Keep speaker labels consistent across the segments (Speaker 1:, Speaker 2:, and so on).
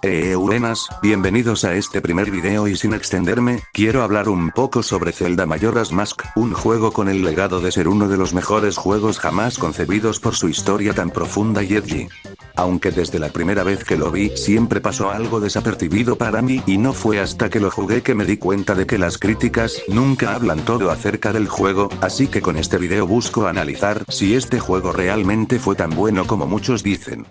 Speaker 1: Buenas, bienvenidos a este primer video y sin extenderme, quiero hablar un poco sobre Zelda Majora's Mask, un juego con el legado de ser uno de los mejores juegos jamás concebidos por su historia tan profunda y edgy. Aunque desde la primera vez que lo vi siempre pasó algo desapercibido para mí y no fue hasta que lo jugué que me di cuenta de que las críticas nunca hablan todo acerca del juego, así que con este video busco analizar si este juego realmente fue tan bueno como muchos dicen.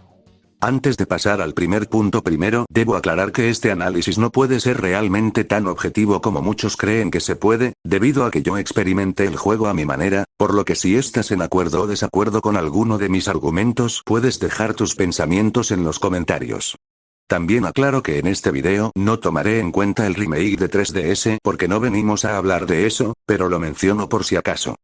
Speaker 1: Antes de pasar al primer punto primero, debo aclarar que este análisis no puede ser realmente tan objetivo como muchos creen que se puede, debido a que yo experimenté el juego a mi manera, por lo que si estás en acuerdo o desacuerdo con alguno de mis argumentos puedes dejar tus pensamientos en los comentarios. También aclaro que en este video no tomaré en cuenta el remake de 3DS porque no venimos a hablar de eso, pero lo menciono por si acaso.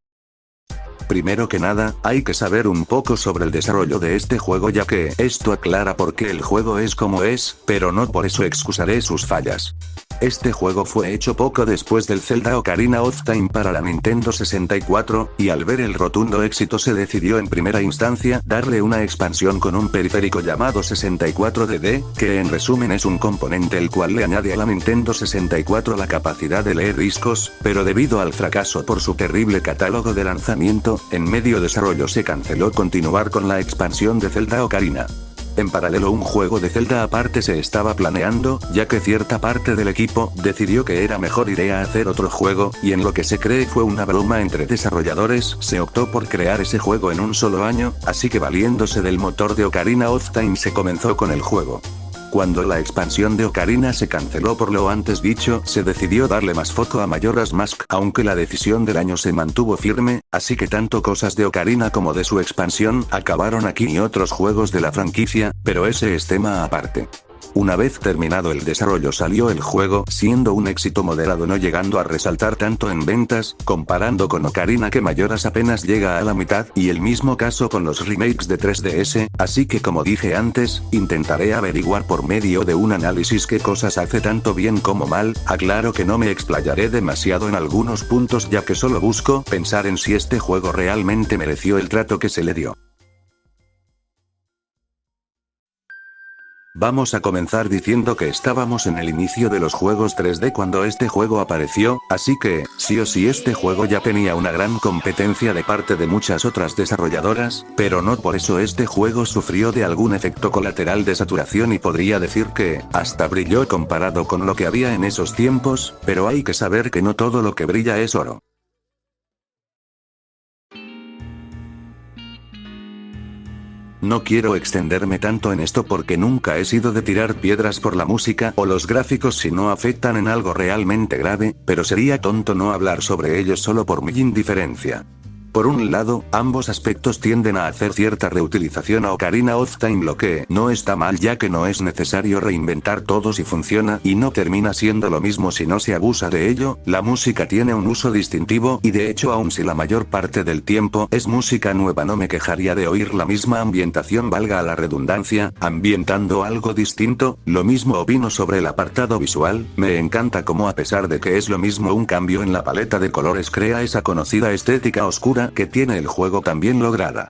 Speaker 1: Primero que nada, hay que saber un poco sobre el desarrollo de este juego ya que esto aclara por qué el juego es como es, pero no por eso excusaré sus fallas. Este juego fue hecho poco después del Zelda Ocarina of Time para la Nintendo 64, y al ver el rotundo éxito se decidió en primera instancia darle una expansión con un periférico llamado 64DD, que en resumen es un componente el cual le añade a la Nintendo 64 la capacidad de leer discos, pero debido al fracaso por su terrible catálogo de lanzamiento, en medio desarrollo se canceló continuar con la expansión de Zelda Ocarina. En paralelo un juego de Zelda aparte se estaba planeando, ya que cierta parte del equipo decidió que era mejor idea hacer otro juego, y en lo que se cree fue una broma entre desarrolladores, se optó por crear ese juego en un solo año, así que valiéndose del motor de Ocarina of Time se comenzó con el juego. Cuando la expansión de Ocarina se canceló por lo antes dicho, se decidió darle más foco a Majora's Mask, aunque la decisión del año se mantuvo firme, así que tanto cosas de Ocarina como de su expansión acabaron aquí y otros juegos de la franquicia, pero ese es tema aparte. Una vez terminado el desarrollo salió el juego, siendo un éxito moderado no llegando a resaltar tanto en ventas, comparando con Ocarina que Majora's apenas llega a la mitad, y el mismo caso con los remakes de 3DS, así que como dije antes, intentaré averiguar por medio de un análisis qué cosas hace tanto bien como mal, aclaro que no me explayaré demasiado en algunos puntos ya que solo busco pensar en si este juego realmente mereció el trato que se le dio. Vamos a comenzar diciendo que estábamos en el inicio de los juegos 3D cuando este juego apareció, así que, sí o sí este juego ya tenía una gran competencia de parte de muchas otras desarrolladoras, pero no por eso este juego sufrió de algún efecto colateral de saturación y podría decir que, hasta brilló comparado con lo que había en esos tiempos, pero hay que saber que no todo lo que brilla es oro. No quiero extenderme tanto en esto porque nunca he sido de tirar piedras por la música o los gráficos si no afectan en algo realmente grave, pero sería tonto no hablar sobre ellos solo por mi indiferencia. Por un lado, ambos aspectos tienden a hacer cierta reutilización a Ocarina of Time, lo que no está mal ya que no es necesario reinventar todo si funciona y no termina siendo lo mismo si no se abusa de ello. La música tiene un uso distintivo y de hecho aun si la mayor parte del tiempo es música nueva no me quejaría de oír la misma ambientación, valga la redundancia, ambientando algo distinto. Lo mismo opino sobre el apartado visual, me encanta cómo a pesar de que es lo mismo un cambio en la paleta de colores crea esa conocida estética oscura que tiene el juego también lograda.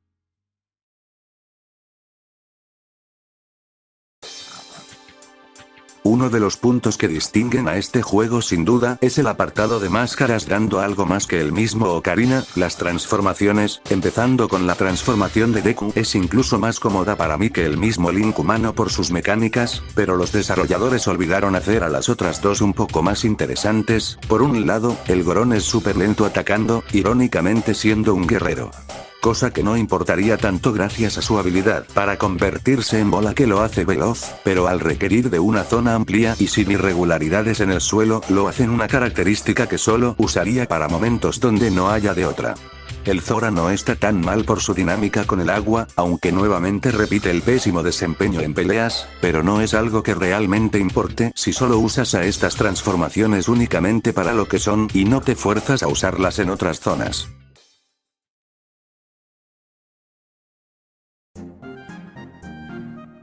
Speaker 1: Uno de los puntos que distinguen a este juego sin duda es el apartado de máscaras, dando algo más que el mismo Ocarina. Las transformaciones, empezando con la transformación de Deku, es incluso más cómoda para mí que el mismo Link humano por sus mecánicas, pero los desarrolladores olvidaron hacer a las otras dos un poco más interesantes. Por un lado, el Goron es súper lento atacando, irónicamente siendo un guerrero. Cosa que no importaría tanto gracias a su habilidad para convertirse en bola que lo hace veloz, pero al requerir de una zona amplia y sin irregularidades en el suelo, lo hacen una característica que solo usaría para momentos donde no haya de otra. El Zora no está tan mal por su dinámica con el agua, aunque nuevamente repite el pésimo desempeño en peleas, pero no es algo que realmente importe si solo usas a estas transformaciones únicamente para lo que son y no te fuerzas a usarlas en otras zonas.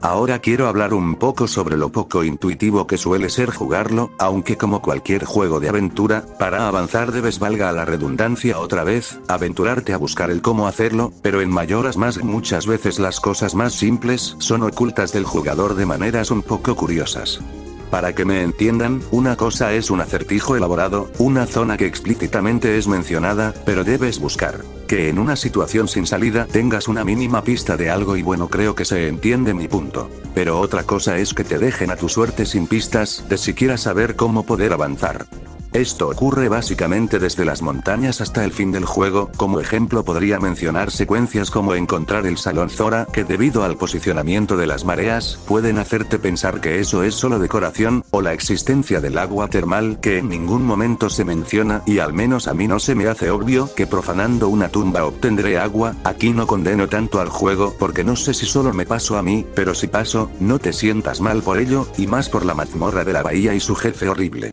Speaker 1: Ahora quiero hablar un poco sobre lo poco intuitivo que suele ser jugarlo, aunque como cualquier juego de aventura, para avanzar debes, valga la redundancia otra vez, aventurarte a buscar el cómo hacerlo, pero en Majora's Mask muchas veces las cosas más simples son ocultas del jugador de maneras un poco curiosas. Para que me entiendan, una cosa es un acertijo elaborado, una zona que explícitamente es mencionada, pero debes buscar. Que en una situación sin salida tengas una mínima pista de algo y bueno, creo que se entiende mi punto. Pero otra cosa es que te dejen a tu suerte sin pistas, de siquiera saber cómo poder avanzar. Esto ocurre básicamente desde las montañas hasta el fin del juego. Como ejemplo podría mencionar secuencias como encontrar el Salón Zora, que debido al posicionamiento de las mareas, pueden hacerte pensar que eso es solo decoración, o la existencia del agua termal, que en ningún momento se menciona, y al menos a mí no se me hace obvio que profanando una tumba obtendré agua. Aquí no condeno tanto al juego porque no sé si solo me pasó a mí, pero si paso, no te sientas mal por ello, y más por la mazmorra de la bahía y su jefe horrible.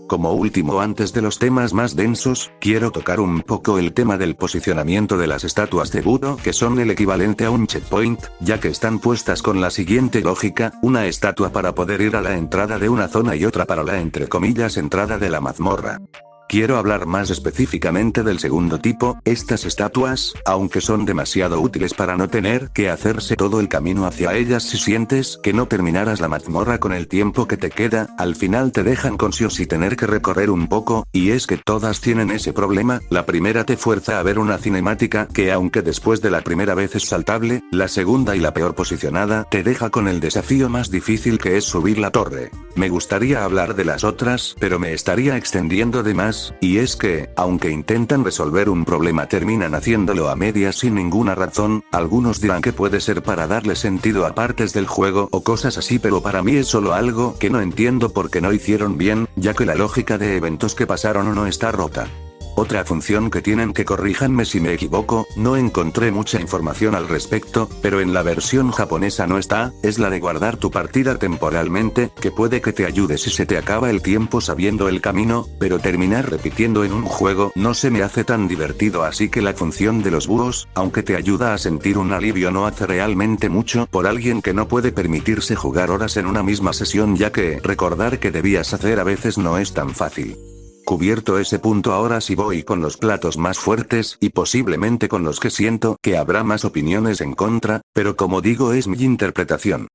Speaker 1: Como último, antes de los temas más densos, quiero tocar un poco el tema del posicionamiento de las estatuas de Budo, que son el equivalente a un checkpoint, ya que están puestas con la siguiente lógica: una estatua para poder ir a la entrada de una zona y otra para la entre comillas entrada de la mazmorra. Quiero hablar más específicamente del segundo tipo. Estas estatuas, aunque son demasiado útiles para no tener que hacerse todo el camino hacia ellas si sientes que no terminarás la mazmorra con el tiempo que te queda, al final te dejan con sí o sí tener que recorrer un poco, y es que todas tienen ese problema. La primera te fuerza a ver una cinemática que, aunque después de la primera vez es saltable, la segunda y la peor posicionada te deja con el desafío más difícil, que es subir la torre. Me gustaría hablar de las otras, pero me estaría extendiendo de más. Y es que, aunque intentan resolver un problema terminan haciéndolo a medias sin ninguna razón. Algunos dirán que puede ser para darle sentido a partes del juego o cosas así, pero para mí es solo algo que no entiendo porque no hicieron bien, ya que la lógica de eventos que pasaron o no está rota. Otra función que tienen, que corríjanme si me equivoco, no encontré mucha información al respecto, pero en la versión japonesa no está, es la de guardar tu partida temporalmente, que puede que te ayude si se te acaba el tiempo sabiendo el camino, pero terminar repitiendo en un juego no se me hace tan divertido, así que la función de los búhos, aunque te ayuda a sentir un alivio, no hace realmente mucho por alguien que no puede permitirse jugar horas en una misma sesión, ya que recordar que debías hacer a veces no es tan fácil. Cubierto ese punto, ahora sí voy con los platos más fuertes, y posiblemente con los que siento que habrá más opiniones en contra, pero como digo, es mi interpretación.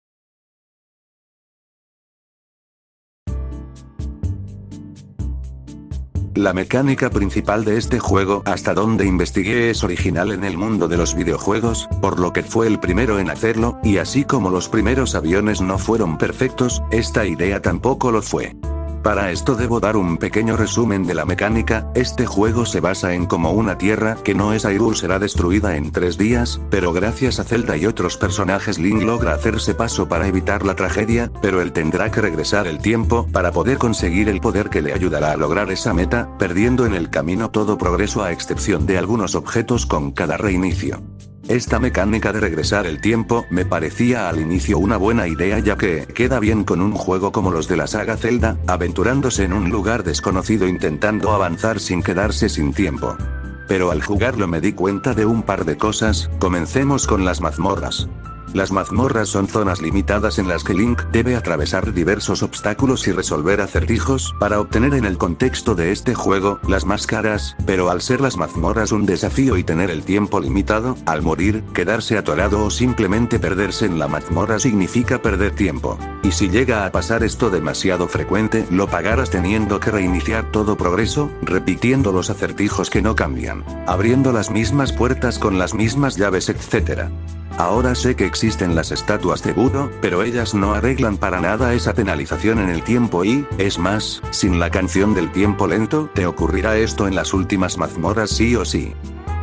Speaker 1: La mecánica principal de este juego, hasta donde investigué, es original en el mundo de los videojuegos, por lo que fue el primero en hacerlo, y así como los primeros aviones no fueron perfectos, esta idea tampoco lo fue. Para esto debo dar un pequeño resumen de la mecánica. Este juego se basa en cómo una tierra que no es Hyrule será destruida en 3 días, pero gracias a Zelda y otros personajes Link logra hacerse paso para evitar la tragedia, pero él tendrá que regresar el tiempo para poder conseguir el poder que le ayudará a lograr esa meta, perdiendo en el camino todo progreso a excepción de algunos objetos con cada reinicio. Esta mecánica de regresar el tiempo me parecía al inicio una buena idea, ya que queda bien con un juego como los de la saga Zelda, aventurándose en un lugar desconocido intentando avanzar sin quedarse sin tiempo. Pero al jugarlo me di cuenta de un par de cosas. Comencemos con las mazmorras. Las mazmorras son zonas limitadas en las que Link debe atravesar diversos obstáculos y resolver acertijos para obtener, en el contexto de este juego, las máscaras, pero al ser las mazmorras un desafío y tener el tiempo limitado, al morir, quedarse atorado o simplemente perderse en la mazmorra significa perder tiempo. Y si llega a pasar esto demasiado frecuente, lo pagarás teniendo que reiniciar todo progreso, repitiendo los acertijos que no cambian, abriendo las mismas puertas con las mismas llaves, etc. Ahora sé que existen las estatuas de Budo, pero ellas no arreglan para nada esa penalización en el tiempo y, es más, sin la canción del tiempo lento, te ocurrirá esto en las últimas mazmorras sí o sí.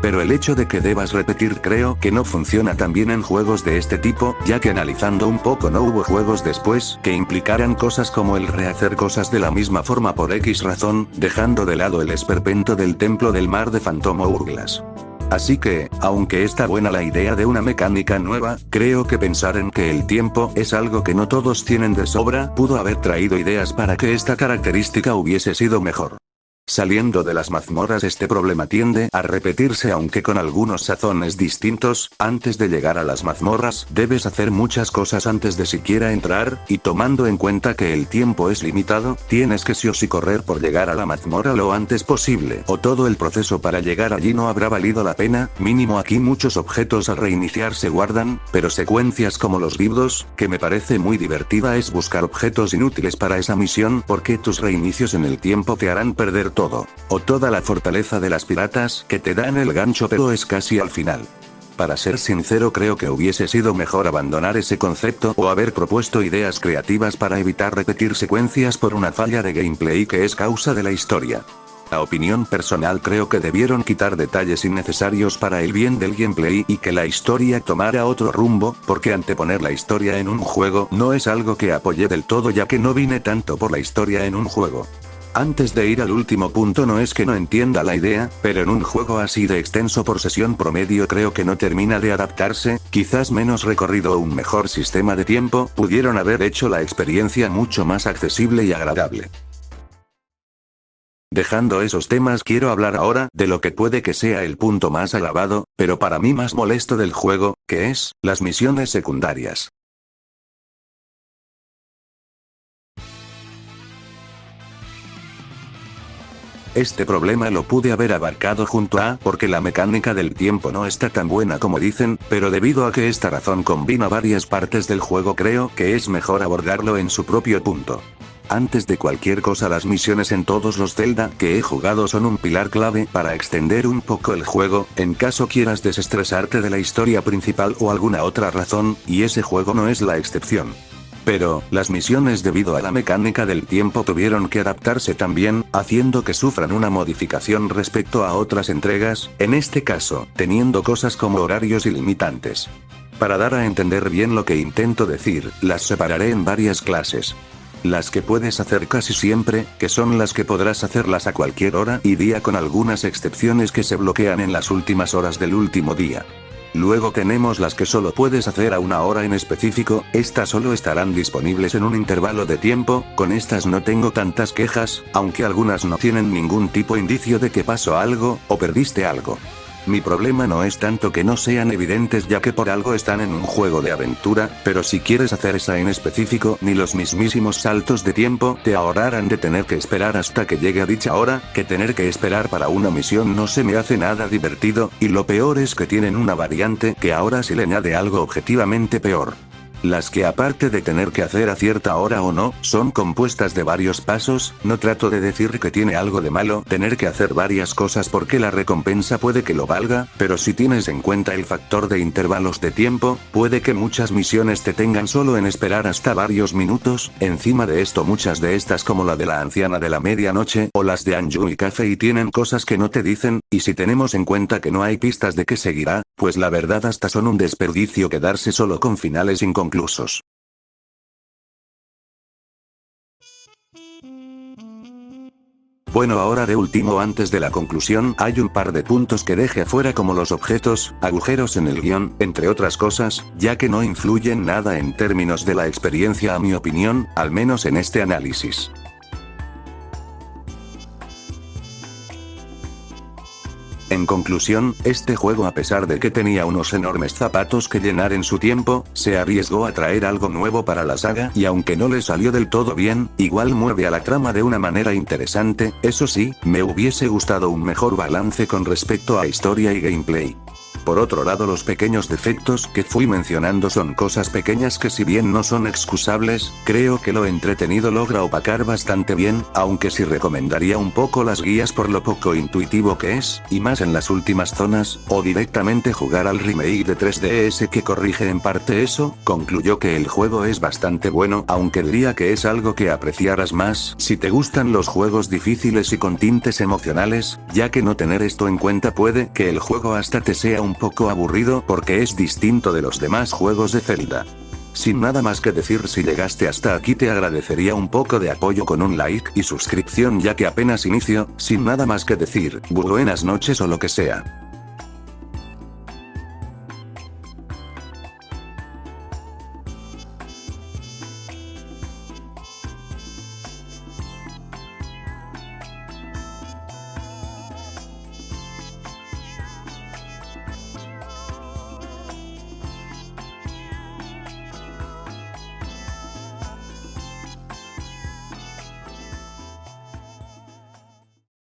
Speaker 1: Pero el hecho de que debas repetir creo que no funciona tan bien en juegos de este tipo, ya que analizando un poco no hubo juegos después que implicaran cosas como el rehacer cosas de la misma forma por X razón, dejando de lado el esperpento del templo del mar de Phantom Hourglass. Así que, aunque está buena la idea de una mecánica nueva, creo que pensar en que el tiempo es algo que no todos tienen de sobra pudo haber traído ideas para que esta característica hubiese sido mejor. Saliendo de las mazmorras, este problema tiende a repetirse, aunque con algunos sazones distintos. Antes de llegar a las mazmorras, debes hacer muchas cosas antes de siquiera entrar, y tomando en cuenta que el tiempo es limitado, tienes que sí o sí correr por llegar a la mazmorra lo antes posible, o todo el proceso para llegar allí no habrá valido la pena. Mínimo aquí muchos objetos al reiniciar se guardan, pero secuencias como los libros, que me parece muy divertida, es buscar objetos inútiles para esa misión, porque tus reinicios en el tiempo te harán perder todo. O toda la fortaleza de las piratas, que te dan el gancho pero es casi al final. Para ser sincero, creo que hubiese sido mejor abandonar ese concepto o haber propuesto ideas creativas para evitar repetir secuencias por una falla de gameplay que es causa de la historia. A opinión personal, creo que debieron quitar detalles innecesarios para el bien del gameplay y que la historia tomara otro rumbo, porque anteponer la historia en un juego no es algo que apoye del todo, ya que no vine tanto por la historia en un juego. Antes de ir al último punto, no es que no entienda la idea, pero en un juego así de extenso por sesión promedio creo que no termina de adaptarse. Quizás menos recorrido o un mejor sistema de tiempo pudieron haber hecho la experiencia mucho más accesible y agradable. Dejando esos temas, quiero hablar ahora de lo que puede que sea el punto más alabado, pero para mí más molesto del juego, que es, las misiones secundarias. Este problema lo pude haber abarcado junto a porque la mecánica del tiempo no está tan buena como dicen, pero debido a que esta razón combina varias partes del juego, creo que es mejor abordarlo en su propio punto. Antes de cualquier cosa, las misiones en todos los Zelda que he jugado son un pilar clave para extender un poco el juego, en caso quieras desestresarte de la historia principal o alguna otra razón, y ese juego no es la excepción. Pero, las misiones debido a la mecánica del tiempo tuvieron que adaptarse también, haciendo que sufran una modificación respecto a otras entregas, en este caso, teniendo cosas como horarios y limitantes. Para dar a entender bien lo que intento decir, las separaré en varias clases. Las que puedes hacer casi siempre, que son las que podrás hacerlas a cualquier hora y día, con algunas excepciones que se bloquean en las últimas horas del último día. Luego tenemos las que solo puedes hacer a una hora en específico. Estas solo estarán disponibles en un intervalo de tiempo. Con estas no tengo tantas quejas, aunque algunas no tienen ningún tipo de indicio de que pasó algo, o perdiste algo. Mi problema no es tanto que no sean evidentes, ya que por algo están en un juego de aventura, pero si quieres hacer esa en específico, ni los mismísimos saltos de tiempo te ahorrarán de tener que esperar hasta que llegue a dicha hora, que tener que esperar para una misión no se me hace nada divertido, y lo peor es que tienen una variante que ahora se le añade algo objetivamente peor. Las que, aparte de tener que hacer a cierta hora o no, son compuestas de varios pasos. No trato de decir que tiene algo de malo tener que hacer varias cosas porque la recompensa puede que lo valga, pero si tienes en cuenta el factor de intervalos de tiempo, puede que muchas misiones te tengan solo en esperar hasta varios minutos. Encima de esto, muchas de estas, como la de la anciana de la medianoche o las de Anju y Café, tienen cosas que no te dicen, y si tenemos en cuenta que no hay pistas de qué seguirá, pues la verdad hasta son un desperdicio quedarse solo con finales inconclusos. Bueno, ahora de último, antes de la conclusión, hay un par de puntos que deje afuera, como los objetos, agujeros en el guión, entre otras cosas, ya que no influyen nada en términos de la experiencia, a mi opinión, al menos en este análisis. En conclusión, este juego, a pesar de que tenía unos enormes zapatos que llenar en su tiempo, se arriesgó a traer algo nuevo para la saga, y aunque no le salió del todo bien, igual mueve a la trama de una manera interesante. Eso sí, me hubiese gustado un mejor balance con respecto a historia y gameplay. Por otro lado, los pequeños defectos que fui mencionando son cosas pequeñas que, si bien no son excusables, creo que lo entretenido logra opacar bastante bien, aunque sí recomendaría un poco las guías por lo poco intuitivo que es, y más en las últimas zonas, o directamente jugar al remake de 3DS que corrige en parte eso. Concluyó que el juego es bastante bueno, aunque diría que es algo que apreciarás más si te gustan los juegos difíciles y con tintes emocionales, ya que no tener esto en cuenta puede que el juego hasta te sea un poco aburrido porque es distinto de los demás juegos de Zelda. Sin nada más que decir, si llegaste hasta aquí te agradecería un poco de apoyo con un like y suscripción, ya que apenas inicio. Sin nada más que decir, buenas noches o lo que sea.